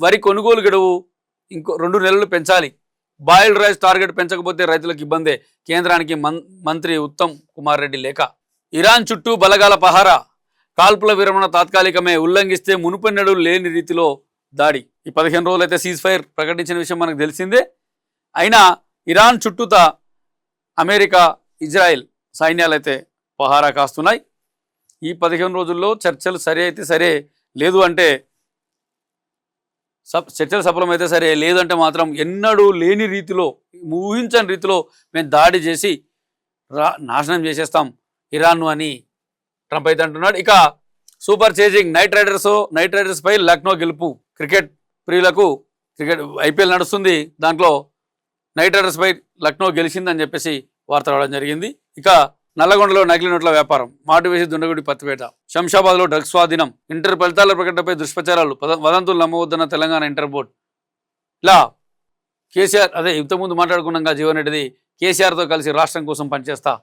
వరి కొనుగోలు గడువు ఇంకో 2 నెలలు పెంచాలి. బాయిల్డ్ రైస్ టార్గెట్ పెంచకపోతే రైతులకు ఇబ్బందే. కేంద్రానికి మంత్రి ఉత్తమ్ కుమార్ రెడ్డి లేఖ. ఇరాన్ చుట్టూ బలగాల పహారా. కాల్పుల విరమణ తాత్కాలికమే, ఉల్లంఘిస్తే మునుపెన్నడూ లేని రీతిలో దాడి. ఈ 15 రోజులైతే సీజ్ ఫైర్ ప్రకటించిన విషయం మనకు తెలిసిందే. అయినా ఇరాన్ చుట్టూత అమెరికా, ఇజ్రాయెల్ సైన్యాలైతే పహారా కాస్తున్నాయి. ఈ 15 రోజుల్లో చర్చలు సరే అయితే సరే, లేదు అంటే చర్చలు సఫలమైతే సరే, లేదంటే మాత్రం ఎన్నడూ లేని రీతిలో, ఊహించని రీతిలో మేము దాడి చేసి నాశనం చేసేస్తాం ఇరాన్ను అని ట్రంప్ అయితే అంటున్నాడు. ఇక సూపర్ చేజింగ్ నైట్ రైడర్స్ పై లక్నో గెలుపు. క్రికెట్ ప్రియులకు ఐపీఎల్ నడుస్తుంది. దాంట్లో నైట్ రైడర్స్ పై లక్నో గెలిచిందని చెప్పేసి వార్త రావడం జరిగింది. ఇక నల్లగొండలో నకిలీ నోట్ల వ్యాపారం. మాటు వేసి దుండగుడి పత్తిపేట. శంషాబాద్లో డ్రగ్స్ స్వాధీనం. ఇంటర్ ఫలితాల ప్రకటనపై దుష్ప్రచారాలు. వదంతులు నమ్మవద్దన్న తెలంగాణ ఇంటర్ బోర్డు. ఇలా కేసీఆర్, అదే ఇంతకుముందు మాట్లాడుకున్నాగా జీవన్ రెడ్డిది, కేసీఆర్తో కలిసి రాష్ట్రం కోసం పనిచేస్తా